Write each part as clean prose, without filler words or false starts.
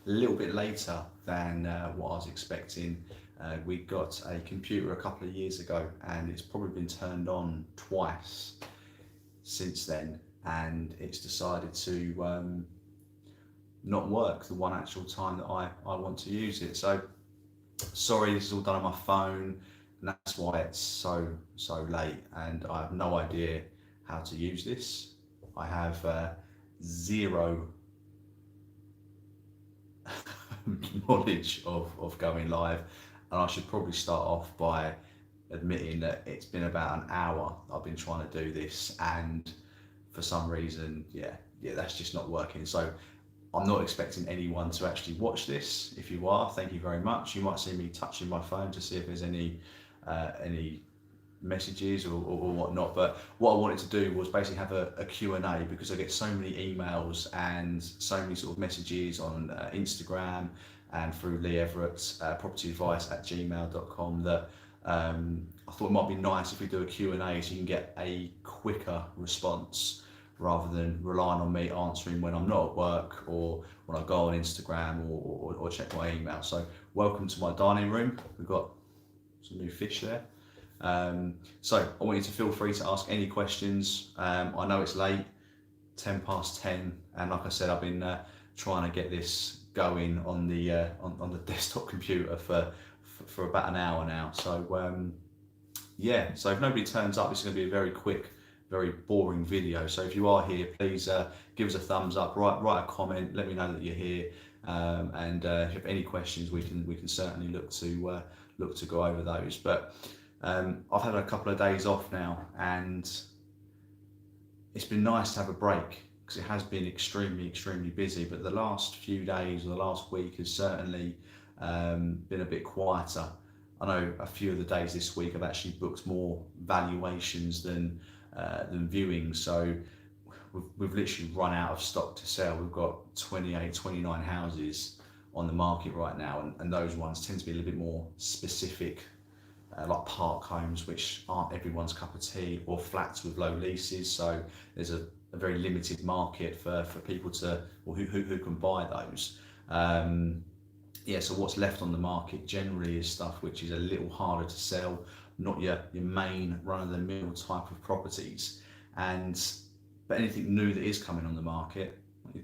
a little bit later than what I was expecting. We got a computer a couple of years ago, and it's probably been turned on twice since then, and it's decided to not work the one actual time that I want to use it. So sorry, this is all done on my phone, and that's why it's so late, and I have no idea how to use this. I have zero knowledge of going live, and I should probably start off by admitting that it's been about an hour I've been trying to do this, and for some reason, yeah, that's just not working. So I'm not expecting anyone to actually watch this. If you are, thank you very much. You might see me touching my phone to see if there's any messages or whatnot. But what I wanted to do was basically have a Q&A, because I get so many emails and so many sort of messages on Instagram and through Lee Everett's propertyadvice@gmail.com that I thought it might be nice if we do a Q&A so you can get a quicker response, rather than relying on me answering when I'm not at work or when I go on Instagram or check my email. So welcome to my dining room. We've got some new fish there. So I want you to feel free to ask any questions. I know it's late, 10 past 10, and like I said, I've been trying to get this going on the desktop computer for about an hour now. So yeah, so if nobody turns up, it's going to be a very quick, very boring video. So if you are here, please give us a thumbs up, write a comment, let me know that you're here, and if you have any questions, we can certainly look to go over those. But I've had a couple of days off now, and it's been nice to have a break, because it has been extremely busy. But the last few days, or the last week, has certainly been a bit quieter. I know a few of the days this week I've actually booked more valuations than viewings. So we've literally run out of stock to sell. We've got 28, 29 houses on the market right now, and those ones tend to be a little bit more specific, like park homes, which aren't everyone's cup of tea, or flats with low leases. So there's a very limited market for people to, or who can buy those. Yeah, so what's left on the market generally is stuff which is a little harder to sell, not your main run-of-the-mill type of properties. But anything new that is coming on the market,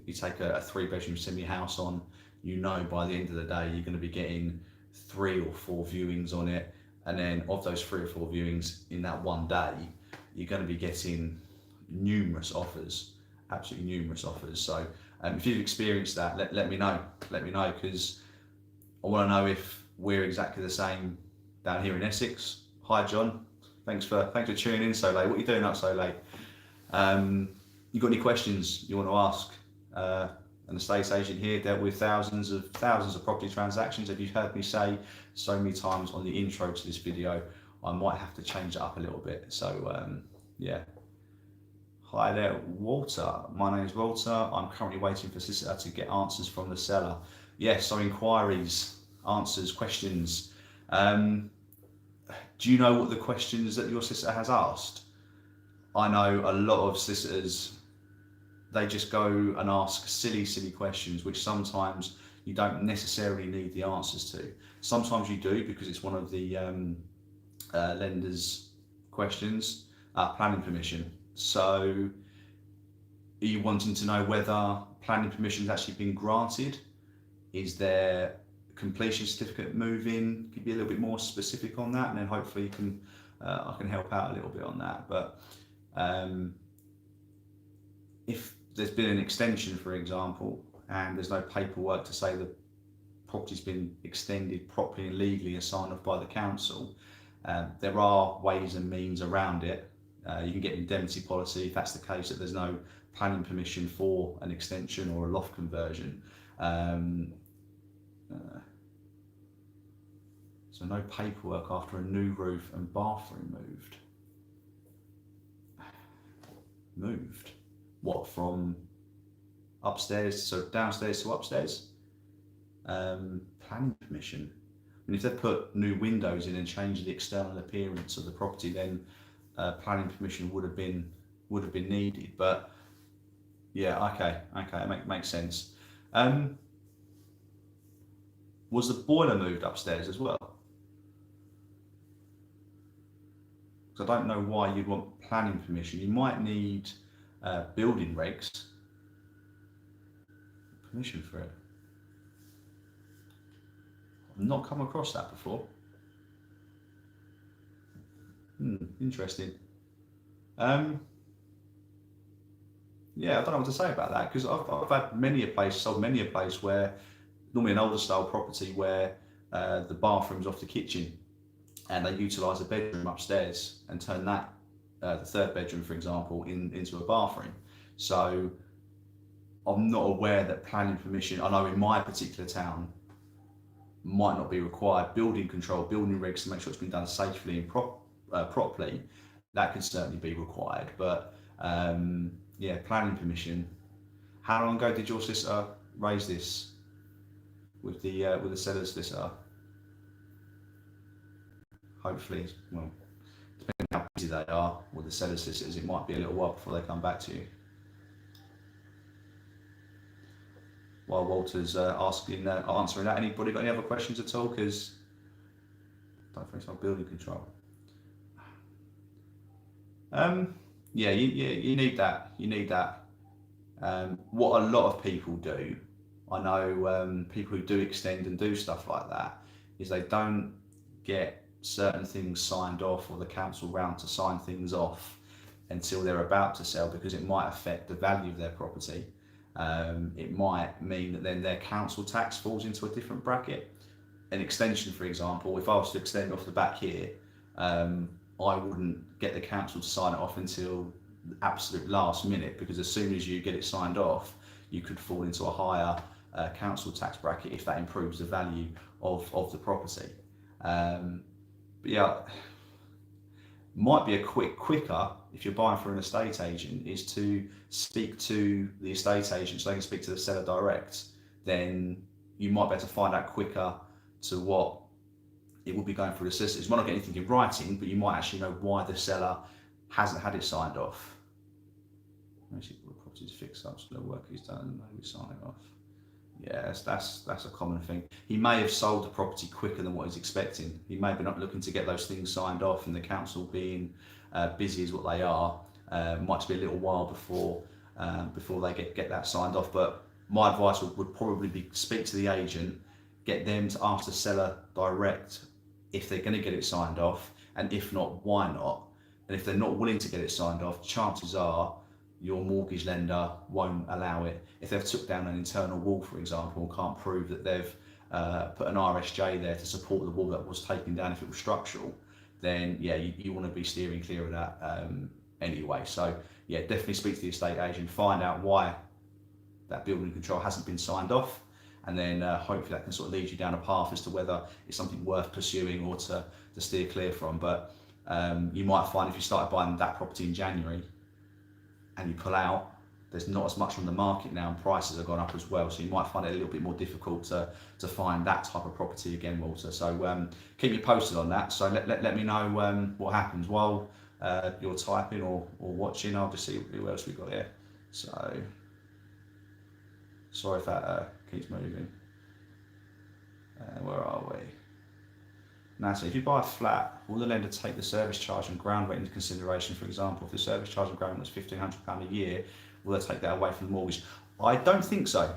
you take a 3-bedroom semi-house on, you know by the end of the day you're going to be getting 3 or 4 viewings on it, and then of those 3 or 4 viewings in that one day, you're going to be getting numerous offers, absolutely numerous offers. So if you've experienced that, let me know, because I want to know if we're exactly the same down here in Essex. Hi John, thanks for tuning in so late. What are you doing up so late? You got any questions you want to ask? An estate agent here, dealt with thousands of property transactions. If you've heard me say so many times on the intro to this video, I might have to change it up a little bit. So yeah. Hi there, Walter. My name is Walter. I'm currently waiting for solicitor to get answers from the seller. Yes, so inquiries, answers, questions. Do you know what the questions that your solicitor has asked? I know a lot of solicitors, they just go and ask silly questions, which sometimes you don't necessarily need the answers to. Sometimes you do, because it's one of the lender's questions, planning permission. So are you wanting to know whether planning permission has actually been granted? Is there completion certificate moving? Could be a little bit more specific on that, and then hopefully you can I can help out a little bit on that. But if there's been an extension, for example, and there's no paperwork to say the property's been extended properly and legally and signed off by the council, there are ways and means around it. You can get an indemnity policy if that's the case, that there's no planning permission for an extension or a loft conversion. So no paperwork after a new roof and bathroom moved. What, from upstairs, so downstairs to upstairs? Planning permission. I mean, if they put new windows in and changed the external appearance of the property, then planning permission would have been needed. But yeah, okay, it makes sense. Was the boiler moved upstairs as well? Because I don't know why you'd want planning permission. You might need building regs permission for it. I've not come across that before. Interesting. Yeah, I don't know what to say about that, because I've had sold many a place where, normally an older style property, where the bathroom's off the kitchen and they utilise a bedroom upstairs and turn that, the third bedroom, for example, into a bathroom. So I'm not aware that planning permission, I know in my particular town, might not be required. Building control, building regs to make sure it's been done safely and properly, that could certainly be required. But yeah, planning permission. How long ago did your solicitor raise this with the seller's solicitor? Hopefully, well, depending on how busy they are with the seller's solicitors, it might be a little while before they come back to you. While Walter's answering that, anybody got any other questions at all? Because I don't think it's on building control. Yeah, you need that. You need that. What a lot of people do, I know people who do extend and do stuff like that, is they don't get certain things signed off, or the council round to sign things off until they're about to sell, because it might affect the value of their property. It might mean that then their council tax falls into a different bracket. An extension, for example, if I was to extend off the back here, I wouldn't get the council to sign it off until the absolute last minute, because as soon as you get it signed off, you could fall into a higher council tax bracket if that improves the value of the property. But yeah, might be a quicker if you're buying for an estate agent, is to speak to the estate agent so they can speak to the seller direct. Then you might be able to find out quicker to what it will be going through the solicitors. You might not get anything in writing, but you might actually know why the seller hasn't had it signed off. Actually, the property's fixed up, so the work is done, maybe sign it off. Yeah, that's a common thing. He may have sold the property quicker than what he's expecting. He may be not looking to get those things signed off, and the council being busy as what they are, might be a little while before they get that signed off. But my advice would probably be speak to the agent, get them to ask the seller direct if they're going to get it signed off, and if not, why not? And if they're not willing to get it signed off, chances are your mortgage lender won't allow it. If they've took down an internal wall, for example, and can't prove that they've put an RSJ there to support the wall that was taken down if it was structural, then yeah, you want to be steering clear of that anyway. So yeah, definitely speak to the estate agent, find out why that building control hasn't been signed off, and then hopefully that can sort of lead you down a path as to whether it's something worth pursuing or to steer clear from. But you might find if you started buying that property in January and you pull out, there's not as much on the market now, and prices have gone up as well, so you might find it a little bit more difficult to find that type of property again, Walter. So keep me posted on that. So let me know what happens while you're typing or watching. I'll just see who else we've got here. So sorry if that keeps moving. Where are we? Now, so if you buy a flat, will the lender take the service charge and ground rent into consideration? For example, if the service charge and ground rent was £1,500 a year, will they take that away from the mortgage? I don't think so.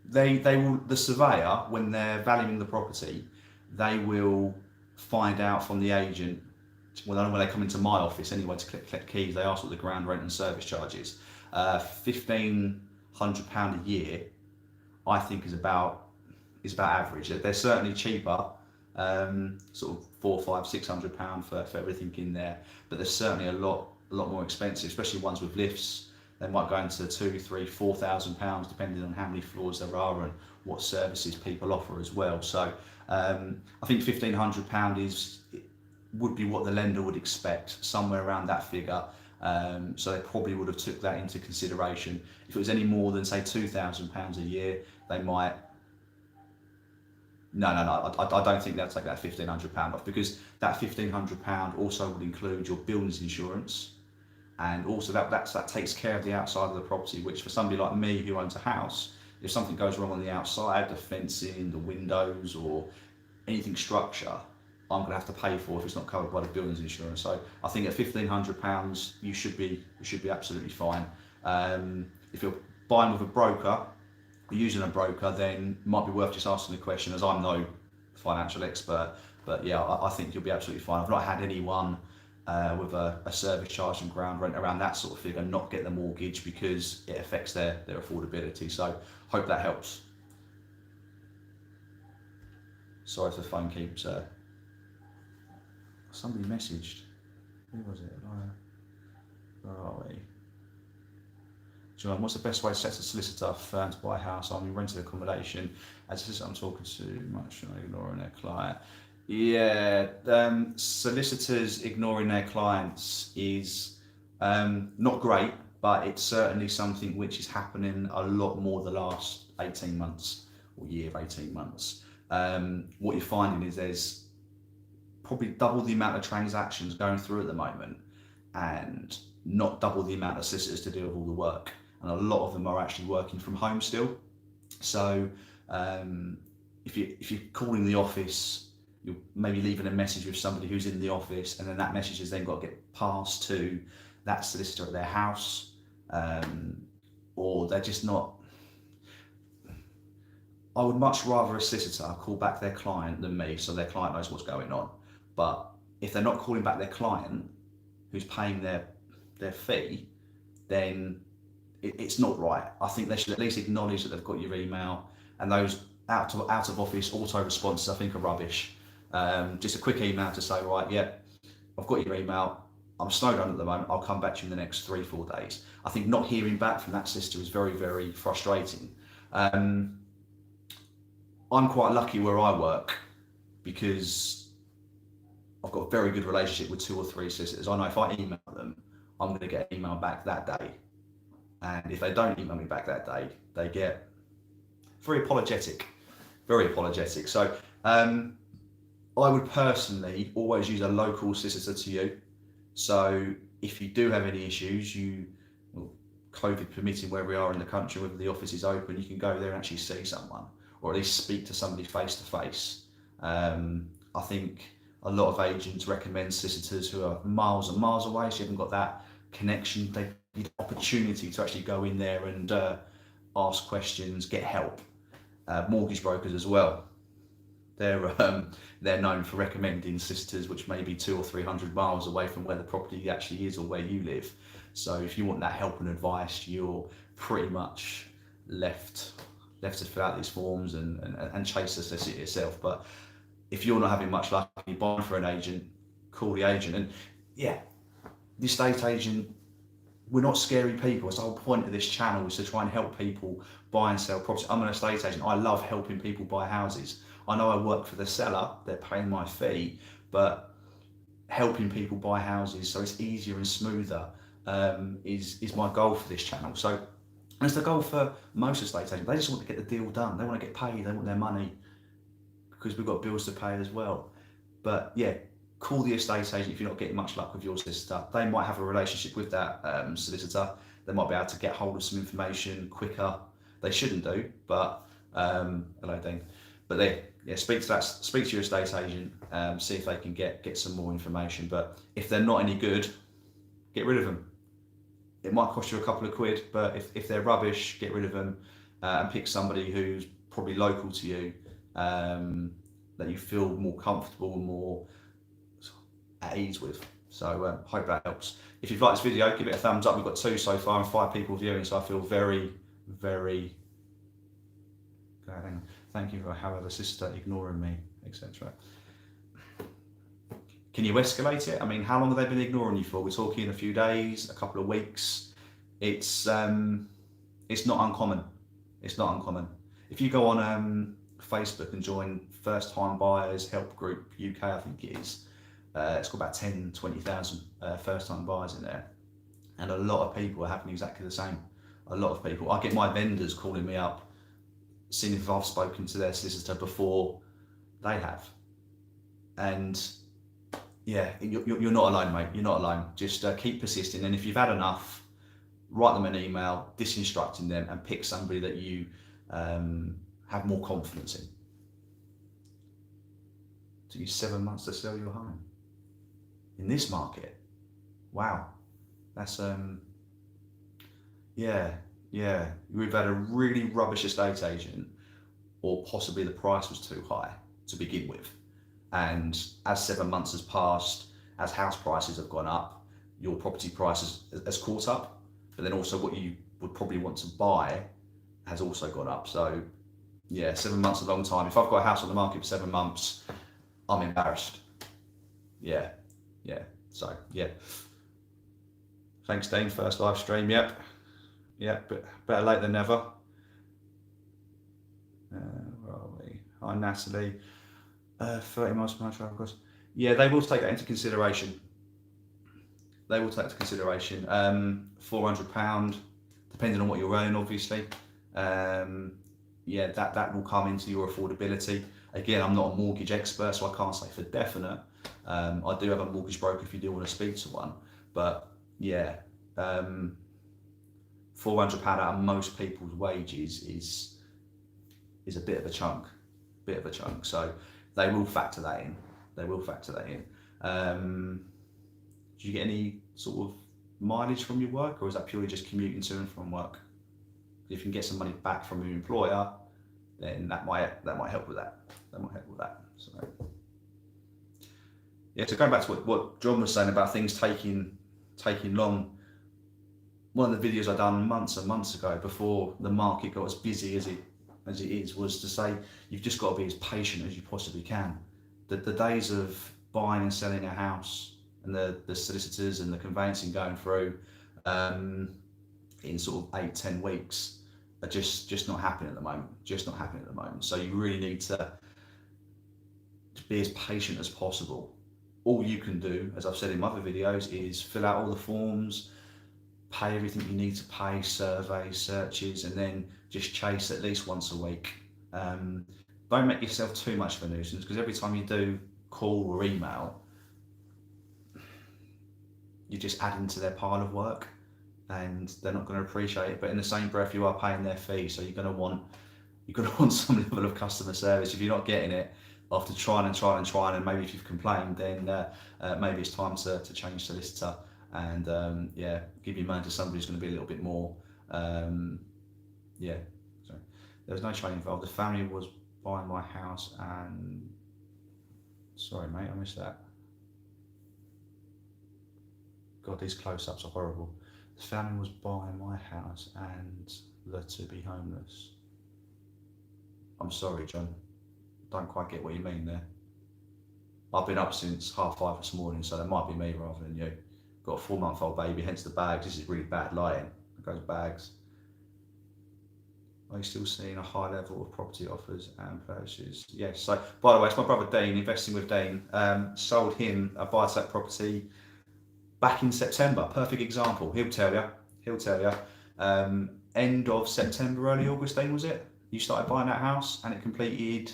They will. The surveyor, when they're valuing the property, they will find out from the agent. When they come into my office anyway to collect keys, they ask what the ground rent and service charge is. £1,500 a year, I think, is about average. They're certainly cheaper, sort of £400, £500, £600 for everything in there, but they're certainly a lot more expensive, especially ones with lifts. They might go into £2,000, £3,000, £4,000 depending on how many floors there are and what services people offer as well. So I think £1,500 would be what the lender would expect, somewhere around that figure. So they probably would have took that into consideration. If it was any more than say £2,000 a year, they might. No, I don't think they'll take that £1,500 off, because that £1,500 also would include your buildings insurance, and also that takes care of the outside of the property, which for somebody like me who owns a house, if something goes wrong on the outside, the fencing, the windows, or anything structure, I'm going to have to pay for if it's not covered by the buildings insurance. So I think at £1,500, you should be absolutely fine. If you're buying with a broker, or using a broker, then it might be worth just asking the question, as I'm no financial expert. But yeah, I think you'll be absolutely fine. I've not had anyone with a service charge and ground rent around that sort of figure not get the mortgage, because it affects their affordability. So hope that helps. Sorry if the phone keeps. Somebody messaged. Who was it? Where are we? John, what's the best way to set a solicitor firm to buy a house? I'm in rented accommodation. As a solicitor, I'm talking too much and ignoring their client. Yeah, solicitors ignoring their clients is not great, but it's certainly something which is happening a lot more the last 18 months or year, 18 months. What you're finding is there's probably double the amount of transactions going through at the moment, and not double the amount of solicitors to do all the work. And a lot of them are actually working from home still. So if you're calling the office, you're maybe leaving a message with somebody who's in the office, and then that message has then got to get passed to that solicitor at their house, or they're just not. I would much rather a solicitor call back their client than me, so their client knows what's going on. But if they're not calling back their client, who's paying their fee, then it's not right. I think they should at least acknowledge that they've got your email, and those out of office auto responses I think are rubbish. Just a quick email to say, right, yeah, I've got your email, I'm snowed under at the moment, I'll come back to you in the next 3-4 days. I think not hearing back from that solicitor is very, very frustrating. I'm quite lucky where I work, because I've got a very good relationship with 2 or 3 solicitors. I know if I email them, I'm going to get an email back that day. And if they don't email me back that day, they get very apologetic. So I would personally always use a local solicitor to you. So if you do have any issues, COVID permitting where we are in the country, whether the office is open, you can go there and actually see someone, or at least speak to somebody face to face. I think a lot of agents recommend solicitors who are miles and miles away, so you haven't got that connection. They need opportunity to actually go in there and ask questions, get help. Mortgage brokers as well. They're known for recommending solicitors which may be 200 or 300 miles away from where the property actually is or where you live. So if you want that help and advice, you're pretty much left to fill out these forms and chase the solicitor yourself. But if you're not having much luck and you're buying for an agent, call the agent. And yeah, the estate agent, we're not scary people. It's the whole point of this channel, is to try and help people buy and sell property. I'm an estate agent. I love helping people buy houses. I know I work for the seller, they're paying my fee, but helping people buy houses so it's easier and smoother is my goal for this channel. So it's the goal for most estate agents. They just want to get the deal done. They want to get paid. They want their money, because we've got bills to pay as well. But yeah, call the estate agent if you're not getting much luck with your solicitor. They might have a relationship with that solicitor. They might be able to get hold of some information quicker. They shouldn't do, but hello Dean. But speak to your estate agent, see if they can get some more information. But if they're not any good, get rid of them. It might cost you a couple of quid, but if they're rubbish, get rid of them and pick somebody who's probably local to you, that you feel more comfortable and more at ease with. So hope that helps. If you've liked this video, give it a thumbs up. We've got 2 so far and 5 people viewing, so I feel very, very thank you for however sister ignoring me, etc. Can you escalate it? I mean, how long have they been ignoring you for? We're talking a few days, a couple of weeks. It's not uncommon. It's not uncommon. If you go on Facebook and join First Time Buyers Help Group UK, I think it is, it's got about 20,000 first time buyers in there. And a lot of people are having exactly the same. A lot of people. I get my vendors calling me up, seeing if I've spoken to their solicitor before they have. And yeah, you're not alone, mate. You're not alone. Just keep persisting. And if you've had enough, write them an email, disinstructing them, and pick somebody that you have more confidence in. Took you 7 months to sell your home in this market. Wow, that's yeah. We've had a really rubbish estate agent, or possibly the price was too high to begin with. And as 7 months has passed, as house prices have gone up, your property price has caught up, but then also what you would probably want to buy has also gone up. So yeah, 7 months is a long time. If I've got a house on the market for 7 months, I'm embarrassed. Yeah. So yeah. Thanks, Dean. First live stream. Yep. But better late than never. Where are we? Hi, Natalie. 30 miles per hour travel course. Yeah, they will take that into consideration. £400, depending on what you're earning, obviously. That will come into your affordability. Again, I'm not a mortgage expert, so I can't say for definite. I do have a mortgage broker if you do want to speak to one. But yeah, £400 out of most people's wages is a bit of a chunk. So they will factor that in. Do you get any sort of mileage from your work, or is that purely just commuting to and from work? If you can get some money back from your employer, then that might help with that. So yeah, so going back to what John was saying about things taking long. One of the videos I done months and months ago, before the market got as busy as it is, was to say you've just got to be as patient as you possibly can. The days of buying and selling a house and the solicitors and the conveyancing going through in sort of 8-10 weeks are just not happening at the moment. So you really need to be as patient as possible. All you can do, as I've said in my other videos, is fill out all the forms, pay everything you need to pay, surveys, searches, and then just chase at least once a week. Don't make yourself too much of a nuisance, because every time you do call or email, you're just adding to their pile of work, and they're not going to appreciate it. But in the same breath, you are paying their fee, so you're going to want some level of customer service. If you're not getting it after trying, and maybe if you've complained, then maybe it's time to change solicitor and give your money to somebody who's going to be a little bit more. Sorry, there was no chain involved. The family was buying my house, and sorry, mate, I missed that. God, these close-ups are horrible. The family was buying my house and they're to be homeless. I'm sorry, John. Don't quite get what you mean there. I've been up since 5:30 this morning, so that might be me rather than you. Got a 4-month-old baby, hence the bags. This is really bad lighting. There goes bags. Are you still seeing a high level of property offers and purchases? Yes. So, by the way, it's my brother Dean, investing with Dean. Sold him a buy-to-let property back in September. Perfect example. He'll tell you. End of September, early August, Dean, was it? You started buying that house, and it completed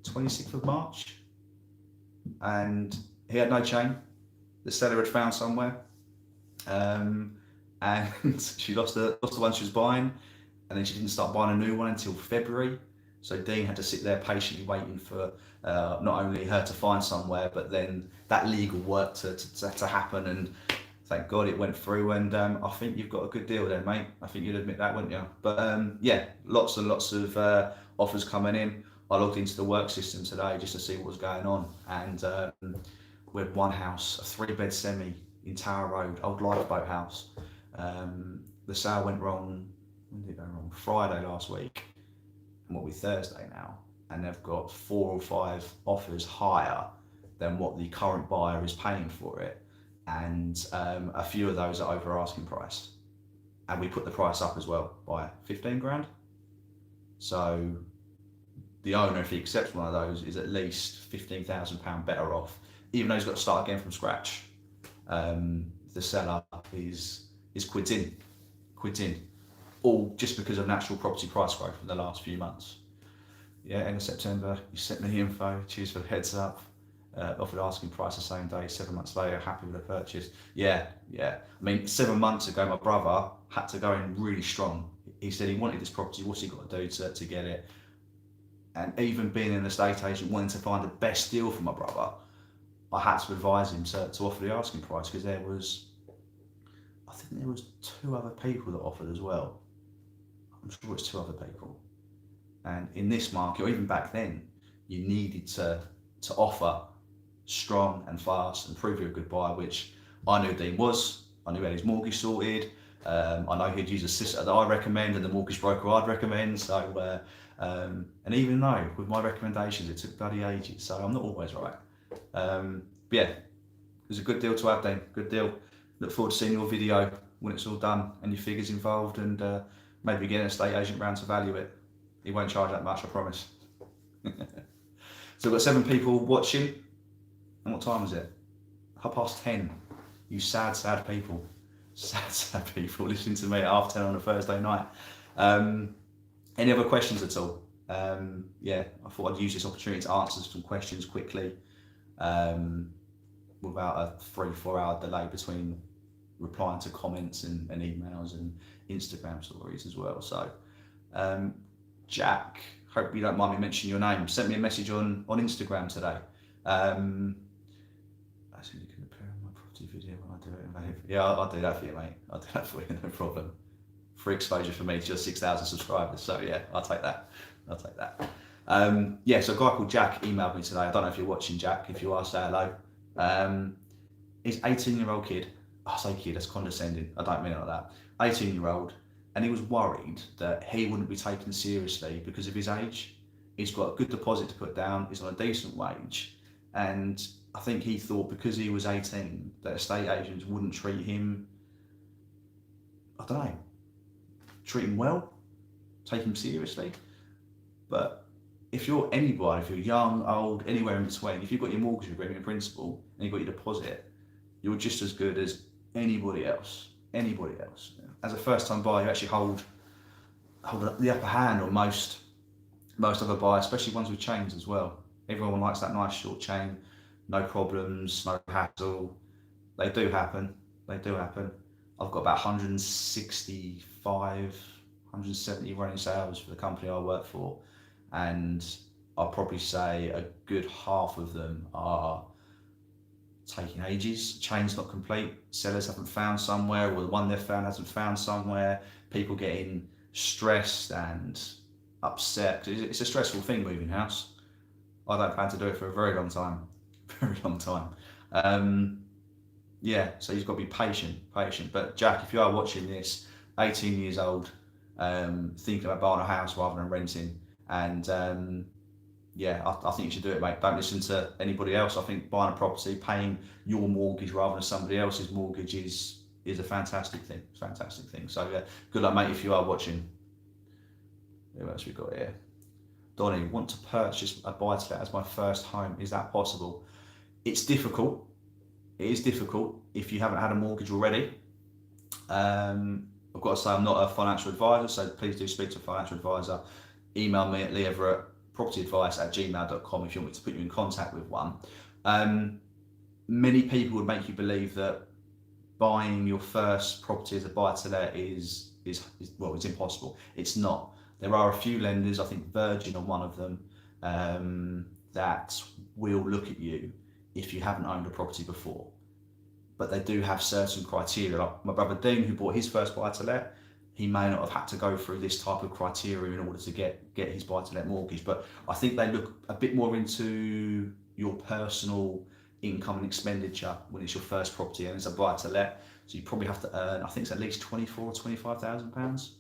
26th of March. And he had no chain. The seller had found somewhere, and she lost the one she was buying, and then she didn't start buying a new one until February. So Dean had to sit there patiently waiting for not only her to find somewhere, but then that legal work to happen. And thank God it went through. And I think you've got a good deal there, mate. I think you'd admit that, wouldn't you? But lots and lots of offers coming in. I logged into the work system today just to see what was going on, and we had one house, a 3-bed semi in Tower Road, old lifeboat house. The sale went wrong. When did it go wrong? Friday last week, and what we Thursday now, and they've got 4 or 5 offers higher than what the current buyer is paying for it, and a few of those are over asking price, and we put the price up as well by 15 grand. So the owner, if he accepts one of those, is at least £15,000 better off, even though he's got to start again from scratch. The seller is quids in, all just because of natural property price growth in the last few months. Yeah, end of September, you sent me the info, cheers for the heads up. Offered asking price the same day, 7 months later, happy with the purchase. Yeah. I mean, 7 months ago, my brother had to go in really strong. he said he wanted this property. What's he got to do to get it? And even being an estate agent, wanting to find the best deal for my brother, I had to advise him to offer the asking price, because I think there was 2 other people that offered as well. I'm sure it's 2 other people. And in this market, or even back then, you needed to offer strong and fast and prove you're a good buyer, which I knew Dean was. I knew he had his mortgage sorted. I know he'd use a solicitor that I recommend and the mortgage broker I'd recommend. So, and even though with my recommendations it took bloody ages, so I'm not always right. But yeah, it was a good deal to have, Dean. Good deal. Look forward to seeing your video when it's all done and your figures involved, and maybe get an estate agent round to value it. He won't charge that much, I promise. So we've got 7 people watching. And what time is it? 10:30. You sad, sad people. Sad people listening to me at 10:30 on a Thursday night. Any other questions at all? Yeah, I thought I'd use this opportunity to answer some questions quickly, without a 3-4 hour delay between replying to comments and emails and Instagram stories as well. So, Jack, hope you don't mind me mentioning your name, sent me a message on Instagram today. I said you can appear on my property video when I do it. Yeah, I'll do that for you, mate. I'll do that for you, no problem. Free exposure for me to just 6,000 subscribers. So yeah, I'll take that. Yeah, so a guy called Jack emailed me today. I don't know if you're watching, Jack. If you are, say hello. His 18-year-old kid, I say kid, that's condescending. I don't mean it like that. 18-year-old, and he was worried that he wouldn't be taken seriously because of his age. He's got a good deposit to put down. He's on a decent wage, and I think he thought because he was 18 that estate agents wouldn't treat him, I don't know, treat him well, take him seriously. But if you're anybody, if you're young, old, anywhere in between, if you've got your mortgage agreement in principle and you've got your deposit, you're just as good as anybody else. As a first-time buyer, you actually hold the upper hand on most other buyers, especially ones with chains as well. Everyone likes that nice short chain, no problems, no hassle. They do happen. I've got about 170 running sales for the company I work for, and I'll probably say a good half of them are taking ages. Chain's not complete, sellers haven't found somewhere, or the one they've found hasn't found somewhere. People getting stressed and upset. It's a stressful thing moving house. I don't plan to do it for a very long time. Yeah, so you've got to be patient. But Jack, if you are watching this, 18 years old, thinking about buying a house rather than renting, and yeah, I think you should do it, mate. Don't listen to anybody else. I think buying a property, paying your mortgage rather than somebody else's mortgage is a fantastic thing. So yeah, good luck, mate, if you are watching. Who else we got here? Donnie, want to purchase a buy-to-let as my first home. Is that possible? It's difficult. It is difficult if you haven't had a mortgage already. I've got to say I'm not a financial advisor, so please do speak to a financial advisor. Email me at leeeverett.propertyadvice@gmail.com if you want me to put you in contact with one. Many people would make you believe that buying your first property as a buy-to-let is well, it's impossible. It's not. There are a few lenders, I think Virgin are one of them, that will look at you if you haven't owned a property before. But they do have certain criteria. Like my brother Dean, who bought his first buy-to-let, he may not have had to go through this type of criteria in order to get his buy-to-let mortgage. But I think they look a bit more into your personal income and expenditure when it's your first property and it's a buy-to-let. So you probably have to earn, I think it's at least £24,000 or £25,000,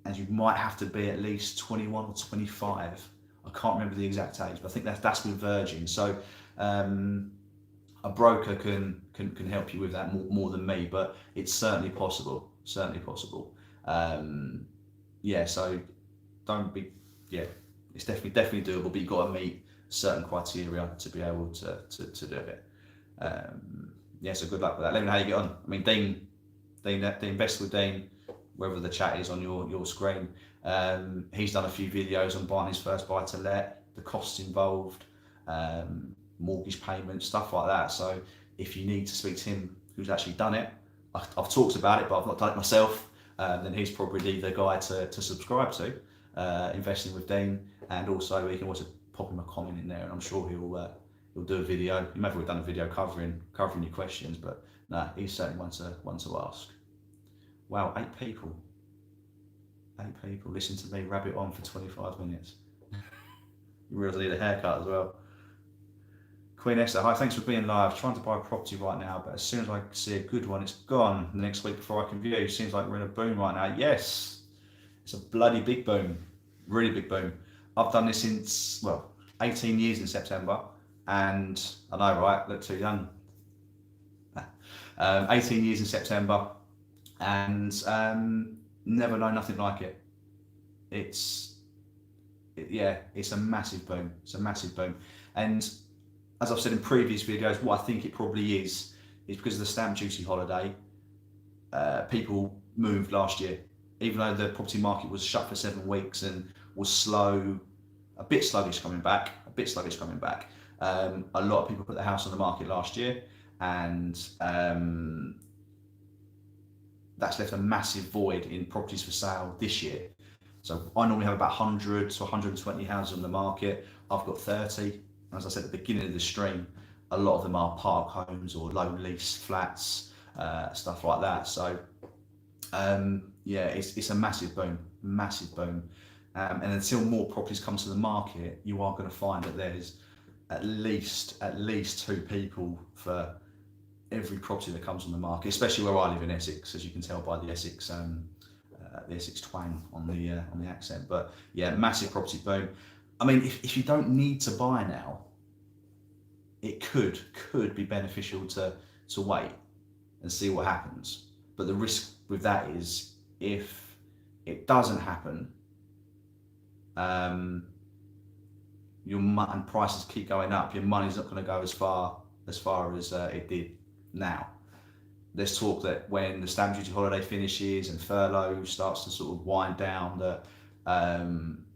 and you might have to be at least 21 or 25. I can't remember the exact age, but I think that's with Virgin. So a broker can help you with that more than me, but it's certainly possible. Yeah, so don't be, yeah, it's definitely doable, but you've got to meet certain criteria to be able to do it. Yeah, so good luck with that. Let me know how you get on. I mean, Dean Invest with Dean, whether the chat is on your screen, he's done a few videos on buying his first buy-to-let, the costs involved, mortgage payments, stuff like that. So if you need to speak to him who's actually done it, I've talked about it, but I've not done it myself. then he's probably the guy to subscribe to, Investing with Dean, and also we can also pop him a comment in there, and I'm sure he'll do a video. He may have already done a video covering your questions, but no, he's certainly one to ask. Wow, 8 people. 8 people listen to me rabbit on for 25 minutes. You realise I need a haircut as well. Queen Esther, hi, thanks for being live. Trying to buy a property right now, but as soon as I see a good one, it's gone the next week before I can view. Seems like we're in a boom right now. Yes, it's a bloody big boom, really big boom. I've done this since, 18 years in September, and I know, right, look too young. 18 years in September, and never known nothing like it. It's a massive boom. It's a massive boom, and as I've said in previous videos, what I think it probably is because of the stamp duty holiday. People moved last year, even though the property market was shut for 7 weeks and was slow, a bit sluggish coming back. A lot of people put their house on the market last year, and that's left a massive void in properties for sale this year. So I normally have about 100 to 120 houses on the market. I've got 30. As I said at the beginning of the stream, a lot of them are park homes or low lease flats, stuff like that. So it's a massive boom. And until more properties come to the market, you are going to find that there's at least 2 people for every property that comes on the market, especially where I live in Essex, as you can tell by the Essex twang on the accent. But yeah, massive property boom. I mean, if you don't need to buy now, it could be beneficial to wait and see what happens. But the risk with that is if it doesn't happen, and prices keep going up, your money's not going to go as far as it did now. There's talk that when the stamp duty holiday finishes and furlough starts to sort of wind down, that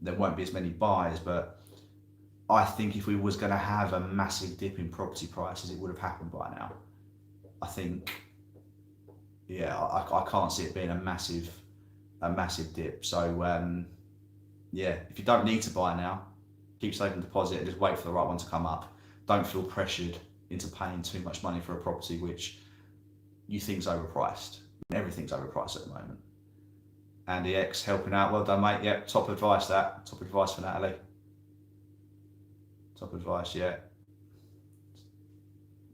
there won't be as many buyers. But I think if we was going to have a massive dip in property prices, it would have happened by now. I think, I can't see it being a massive dip. So if you don't need to buy now, keep saving deposit and just wait for the right one to come up. Don't feel pressured into paying too much money for a property which you think's overpriced. Everything's overpriced at the moment. Andy X helping out. Well done, mate. Yep, top advice for Natalie. Top advice, yeah.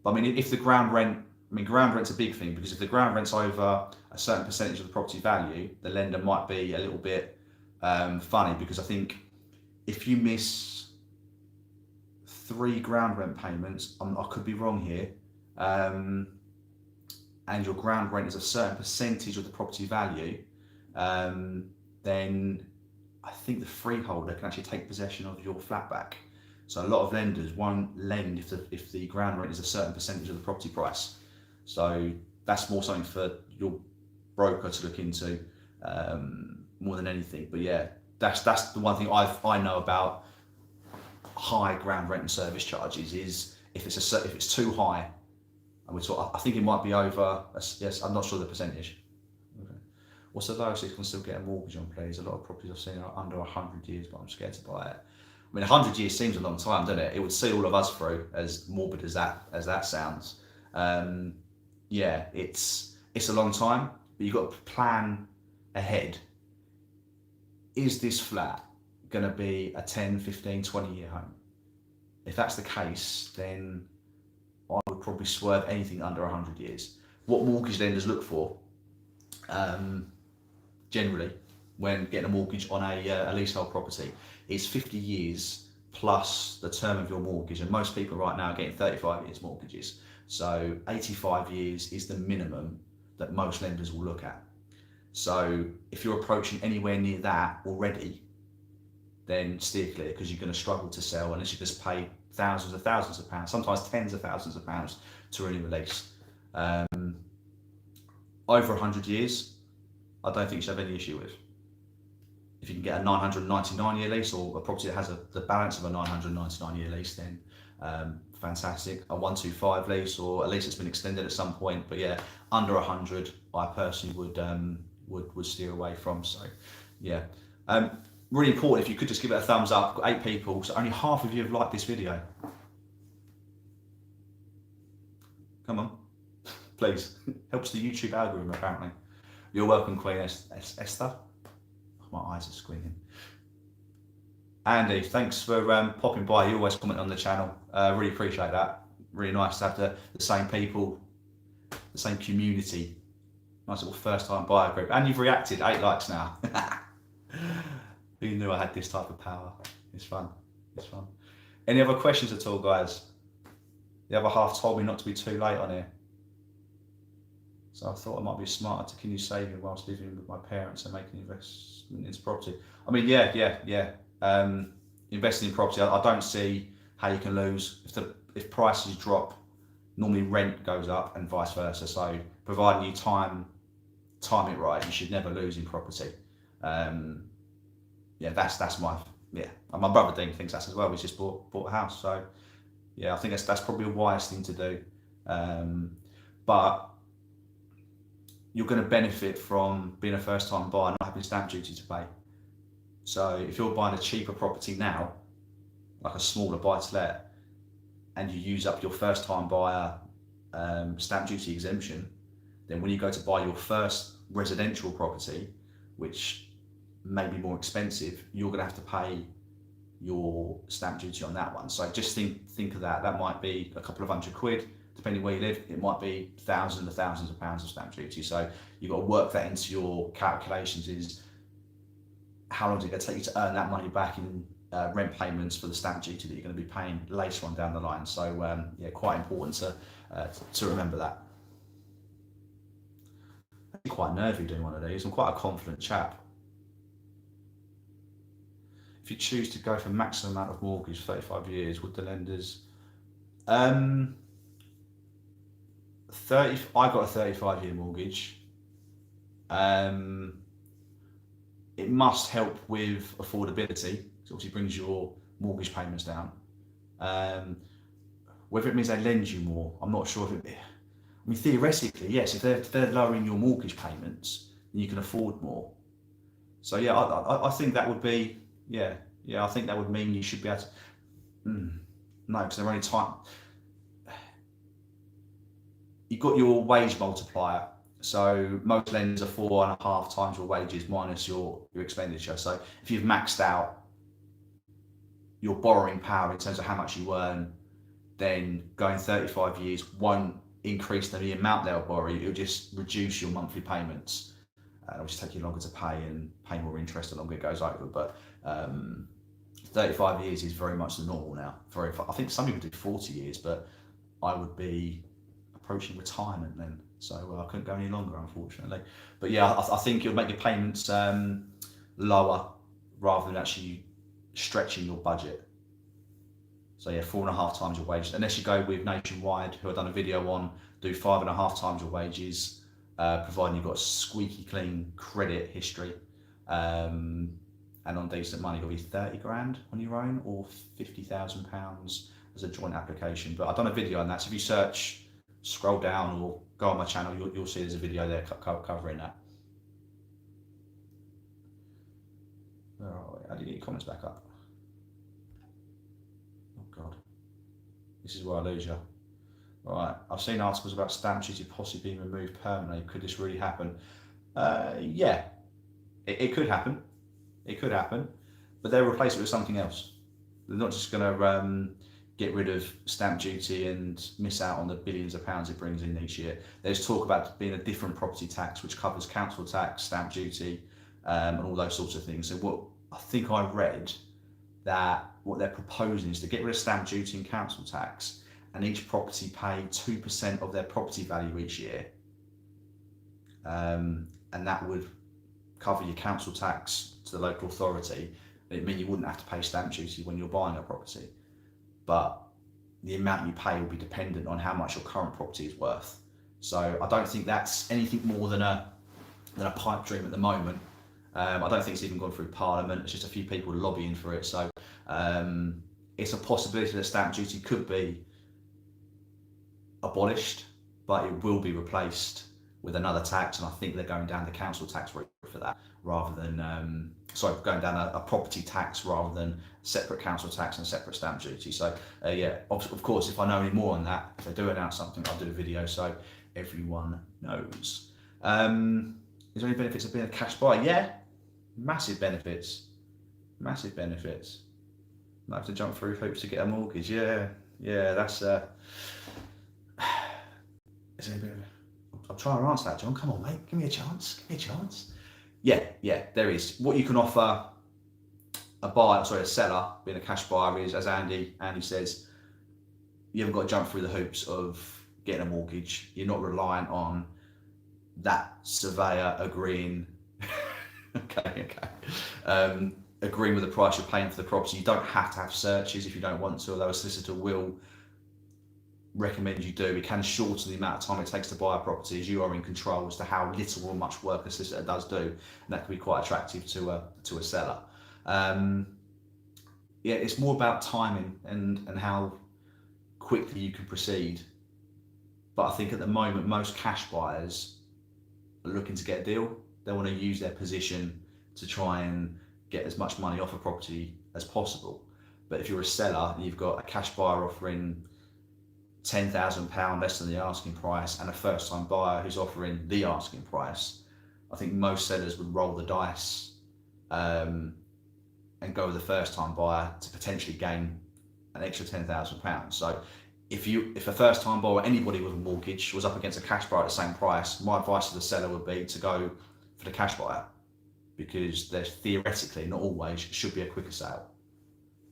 But I mean, if the ground rent's a big thing, because if the ground rent's over a certain percentage of the property value, the lender might be a little bit funny, because I think if you miss 3 ground rent payments, I could be wrong here, and your ground rent is a certain percentage of the property value, then I think the freeholder can actually take possession of your flat back. So a lot of lenders won't lend if the ground rent is a certain percentage of the property price. So that's more something for your broker to look into, more than anything. But yeah, that's the one thing I know about high ground rent and service charges is if it's too high, and I think it might be over. Yes, I'm not sure the percentage. Okay. What's the lowest you can still get a mortgage on, please? A lot of properties I've seen are under 100 years, but I'm scared to buy it. I mean, 100 years seems a long time, doesn't it? It would see all of us through, as morbid as that sounds. It's a long time, but you've got to plan ahead. Is this flat going to be a 10, 15, 20 year home? If that's the case, then I would probably swerve anything under 100 years. What mortgage lenders look for, generally, when getting a mortgage on a leasehold property, is 50 years plus the term of your mortgage. And most people right now are getting 35 years mortgages. So 85 years is the minimum that most lenders will look at. So if you're approaching anywhere near that already, then steer clear, because you're going to struggle to sell unless you just pay thousands of pounds, sometimes tens of thousands of pounds to really release. Over 100 years, I don't think you should have any issue with. If you can get a 999 year lease, or a property that has the balance of a 999 year lease, then fantastic. A 125 lease, or a lease that's been extended at some point. But yeah, under 100, I personally would would steer away from. So yeah, really important if you could just give it a thumbs up. I've got 8 people, so only half of you have liked this video. Come on, please. Helps the YouTube algorithm apparently. You're welcome, Queen Esther. Oh, my eyes are squinting. Andy, thanks for popping by. You always comment on the channel. Really appreciate that. Really nice to have the same people, the same community. Nice little first time buyer group. And you've reacted, 8 likes now. Who knew I had this type of power? It's fun. It's fun. Any other questions at all, guys? The other half told me not to be too late on here. So I thought I might be smarter to continue saving whilst living with my parents and making investment into property. I mean, yeah. Investing in property, I don't see how you can lose. If prices drop, normally rent goes up and vice versa. So providing you time it right, you should never lose in property. Yeah, that's my, yeah. And my brother Dean thinks that as well. He's just bought a house. So yeah, I think that's probably a wise thing to do. But you're going to benefit from being a first time buyer and not having stamp duty to pay. So if you're buying a cheaper property now, like a smaller buy to let, and you use up your first time buyer stamp duty exemption, then when you go to buy your first residential property, which may be more expensive, you're going to have to pay your stamp duty on that one. So just think of that. That might be a couple of £100, depending where you live. It might be thousands of pounds of stamp duty. So you've got to work that into your calculations. Is how long is it going to take you to earn that money back in rent payments for the stamp duty that you're going to be paying later on down the line. So yeah, quite important to remember that. I'm quite nervy doing one of these. I'm quite a confident chap. If you choose to go for maximum amount of mortgage, 35 years, would the lenders? I got a 35-year mortgage. It must help with affordability. It obviously brings your mortgage payments down. Whether it means they lend you more, I'm not sure. I mean, theoretically, yes. If they're lowering your mortgage payments, then you can afford more. So yeah, I think that would be. Yeah, I think that would mean you should be able to. No, because they're only time. You've got your wage multiplier. So most lenders are 4.5 times your wages minus your expenditure. So if you've maxed out your borrowing power in terms of how much you earn, then going 35 years won't increase the amount they'll borrow you. It'll just reduce your monthly payments. It'll just take you longer to pay and pay more interest the longer it goes over. But 35 years is very much the normal now. I think some people do 40 years, but I would be approaching retirement then. So I couldn't go any longer, unfortunately. But yeah, I think it'll make your payments lower rather than actually stretching your budget. So yeah, 4.5 times your wages. Unless you go with Nationwide, who I've done a video on, do 5.5 times your wages, providing you've got a squeaky clean credit history. And on decent money, it'll be 30 grand on your own or £50,000 as a joint application. But I've done a video on that. So if you scroll down or go on my channel, you'll see there's a video there covering that. Where are we? How do you get your comments back up? Oh God, this is where I lose you. All right, I've seen articles about stamp duty possibly being removed permanently. Could this really happen? Yeah, it could happen. It could happen, but they'll replace it with something else. They're not just going to get rid of stamp duty and miss out on the billions of pounds it brings in each year. There's talk about being a different property tax which covers council tax, stamp duty, and all those sorts of things. So what I think I read that what they're proposing is to get rid of stamp duty and council tax, and each property pay 2% of their property value each year, and that would cover your council tax to the local authority. It means you wouldn't have to pay stamp duty when you're buying a property, but the amount you pay will be dependent on how much your current property is worth. So I don't think that's anything more than a pipe dream at the moment. I don't think it's even gone through Parliament. It's just a few people lobbying for it. So it's a possibility that stamp duty could be abolished, but it will be replaced with another tax, and I think they're going down the council tax route for that, rather than going down a property tax rather than separate council tax and separate stamp duty. So yeah, of course, if I know any more on that, if they do announce something, I'll do a video so everyone knows. Is there any benefits of being a cash buyer? Yeah, massive benefits. Massive benefits. Not have to jump through hoops to get a mortgage. Yeah, that's. Is there any benefit? I'm trying to answer that, John. Come on, mate. Give me a chance. Yeah, there is. What you can offer a seller, being a cash buyer, is, as Andy says, you haven't got to jump through the hoops of getting a mortgage. You're not reliant on that surveyor agreeing. Agreeing with the price you're paying for the property. You don't have to have searches if you don't want to, although a solicitor will recommend you do. It can shorten the amount of time it takes to buy a property, as you are in control as to how little or much work a solicitor does do, and that can be quite attractive to a seller. It's more about timing and how quickly you can proceed. But I think at the moment, most cash buyers are looking to get a deal. They want to use their position to try and get as much money off a property as possible. But if you're a seller and you've got a cash buyer offering £10,000 less than the asking price and a first time buyer who's offering the asking price, I think most sellers would roll the dice and go with the first time buyer to potentially gain an extra £10,000. So if a first time buyer or anybody with a mortgage was up against a cash buyer at the same price, my advice to the seller would be to go for the cash buyer, because there theoretically, not always, should be a quicker sale.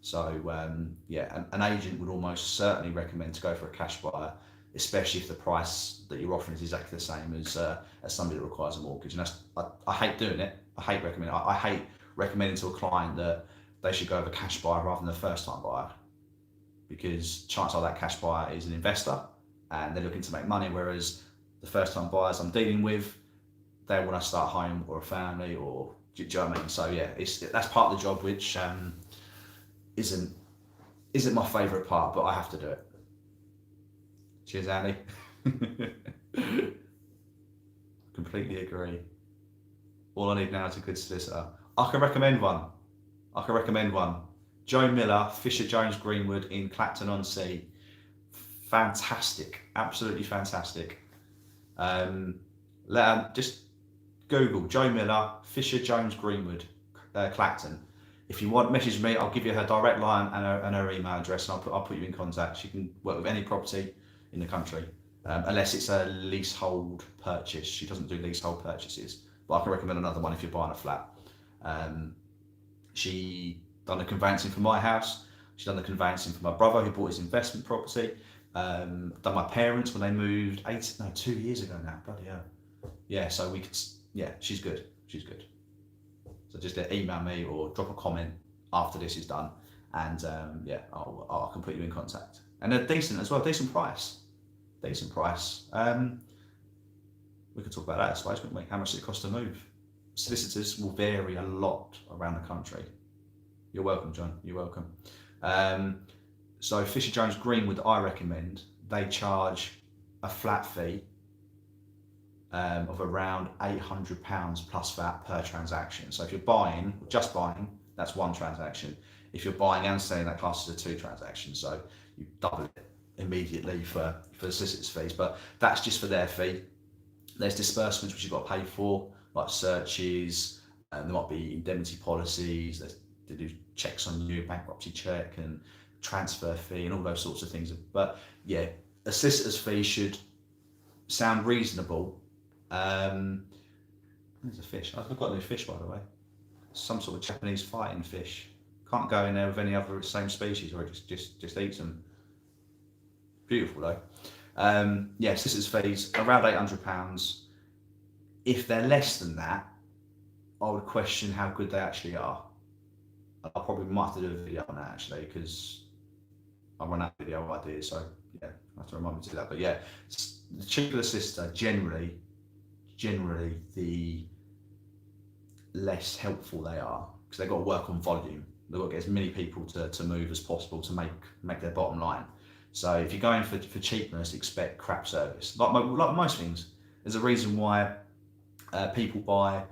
So an agent would almost certainly recommend to go for a cash buyer, especially if the price that you're offering is exactly the same as somebody that requires a mortgage. And I hate doing it. I hate recommending to a client that they should go with a cash buyer rather than a first time buyer, because chances are that cash buyer is an investor and they're looking to make money, whereas the first time buyers I'm dealing with, they want to start a home or a family, or do you know what I mean? So yeah, that's part of the job, which isn't my favourite part, but I have to do it. Cheers, Andy. Completely agree. All I need now is a good solicitor. I can recommend one. Joe Miller, Fisher Jones Greenwood in Clacton-on-Sea. Fantastic, absolutely fantastic. Just Google Joe Miller, Fisher Jones Greenwood, Clacton. If you want, message me. I'll give you her direct line and her email address, and I'll put you in contact. She can work with any property in the country, unless it's a leasehold purchase. She doesn't do leasehold purchases, but I can recommend another one if you're buying a flat. She done the conveyancing for my house. She's done the conveyancing for my brother who bought his investment property. Done my parents when they moved 2 years ago now. Bloody hell. Yeah, so she's good. So just email me or drop a comment after this is done, and I can put you in contact. And they're decent as well, decent price. We could talk about that, I suppose, couldn't we? How much does it cost to move? Solicitors will vary a lot around the country. You're welcome, John. You're welcome. So Fisher Jones Greenwood, I recommend. They charge a flat fee of around £800 plus VAT per transaction. So if you're just buying, that's one transaction. If you're buying and selling, that classes as 2 transactions. So you double it immediately for the solicitor's fees, but that's just for their fee. There's disbursements which you've got to pay for, like searches, and there might be indemnity policies, they do checks on you, bankruptcy check and transfer fee and all those sorts of things. But yeah, a solicitor's fee should sound reasonable. There's a fish. I've got a new fish, by the way. Some sort of Japanese fighting fish. Can't go in there with any other same species, or it just eats them. Beautiful though. Solicitor's fees around £800. If they're less than that, I would question how good they actually are. I probably might have to do a video on that actually, because I run out of video ideas, so yeah, I have to remind me to do that. But yeah, the cheaper the solicitor, generally the less helpful they are, because they've got to work on volume. They've got to get as many people to move as possible to make their bottom line. So if you're going for cheapness, expect crap service. Like most things, There's a reason why people buy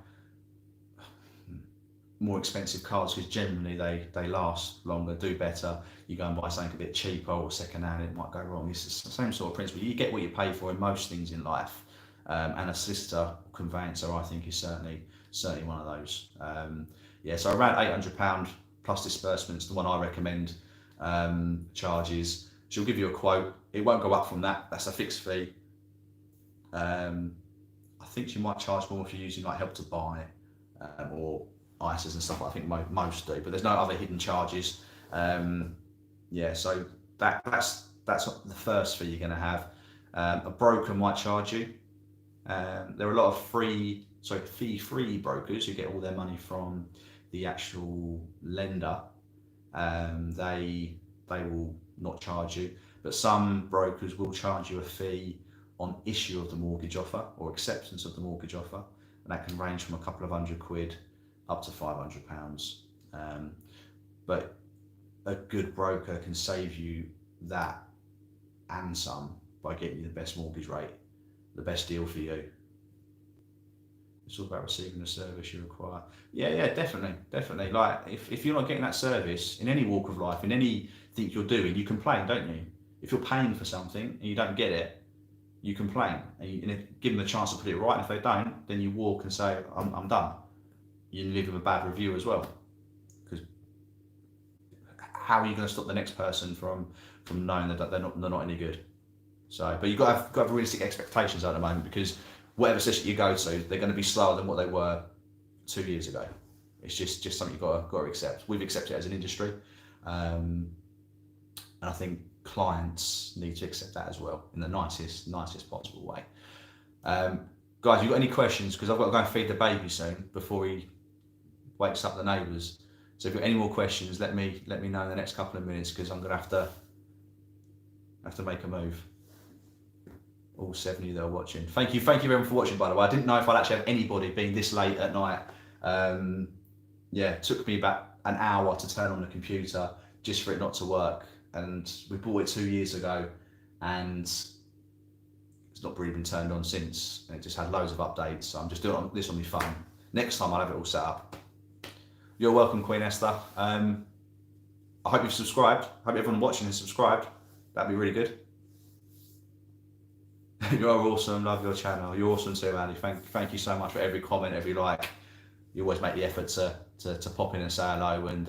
more expensive cars, because generally they last longer, do better. You go and buy something a bit cheaper or second hand, it might go wrong. It's the same sort of principle. You get what you pay for in most things in life, and a solicitor conveyancer, I think, is certainly one of those. Yeah, so around £800 plus disbursements, the one I recommend. Charges. She'll give you a quote. It won't go up from that. That's a fixed fee. I think she might charge more if you're using like Help to Buy or ISAs and stuff. I think most do, but there's no other hidden charges. Yeah, so that's the first fee you're going to have. A broker might charge you. There are a lot of fee-free brokers who get all their money from the actual lender. They will not charge you, but some brokers will charge you a fee on issue of the mortgage offer or acceptance of the mortgage offer, and that can range from a couple of £100 up to £500. But a good broker can save you that and some by getting you the best mortgage rate, the best deal for you. It's all about receiving the service you require. Yeah, definitely. Like if you're not getting that service in any walk of life, in anything you're doing, you complain, don't you? If you're paying for something and you don't get it, you complain, and give them the chance to put it right. And if they don't, then you walk and say, I'm done. You leave them a bad review as well. Because how are you going to stop the next person from knowing that they're not any good? So, but you've got to have realistic expectations at the moment, because whatever session you go to, they're going to be slower than what they were 2 years ago. It's just something you've got to accept. We've accepted it as an industry, and I think clients need to accept that as well in the nicest possible way. Guys, you got any questions? Because I've got to go and feed the baby soon before he wakes up the neighbours. So if you've got any more questions, let me know in the next couple of minutes, because I'm going to have to make a move. All 7 of you that are watching. Thank you everyone for watching, by the way. I didn't know if I'd actually have anybody being this late at night. Yeah, it took me about an hour to turn on the computer just for it not to work. And we bought it 2 years ago, and it's not really been turned on since. And it just had loads of updates. So I'm just doing this on my phone. Next time I'll have it all set up. You're welcome, Queen Esther. I hope you've subscribed. I hope everyone watching has subscribed. That'd be really good. You're awesome, love your channel. You're awesome too, Ali. Thank you so much for every comment, every like. You always make the effort to pop in and say hello and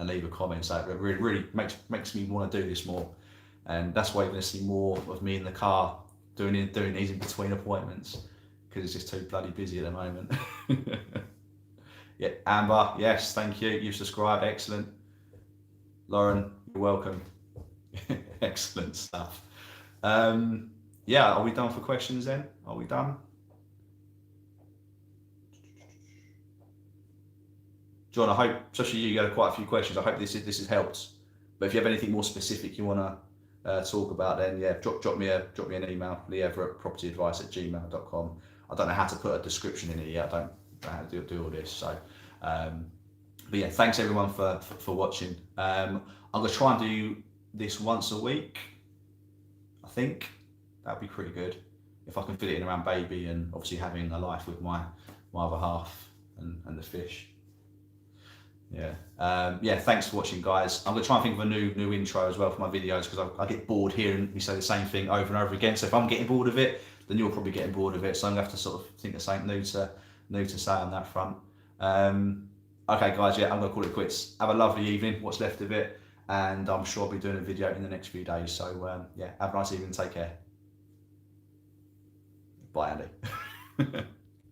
leave a comment. So it really makes me want to do this more. And that's why you're going to see more of me in the car doing these in between appointments, because it's just too bloody busy at the moment. Yeah, Amber, yes, thank you. You've subscribed, excellent. Lauren, you're welcome. Excellent stuff. Yeah, are we done for questions then? Are we done? John, I hope, especially you got quite a few questions. I hope this has helped. But if you have anything more specific you want to talk about, then yeah, drop me an email, leeeverett@propertyadvice@gmail.com. I don't know how to put a description in it yet. I don't know how to do all this. So, but yeah, thanks everyone for watching. I'm gonna try and do this once a week. I think that'd be pretty good if I can fit it in around baby and obviously having a life with my other half and the fish. Yeah. Yeah, thanks for watching, guys. I'm gonna try and think of a new intro as well for my videos, because I get bored hearing me say the same thing over and over again. So if I'm getting bored of it, then you're probably getting bored of it. So I'm gonna have to sort of think of something new to say on that front. Okay, guys. Yeah, I'm gonna call it quits. Have a lovely evening, what's left of it, and I'm sure I'll be doing a video in the next few days. So yeah, have a nice evening. Take care. Bye, Andy.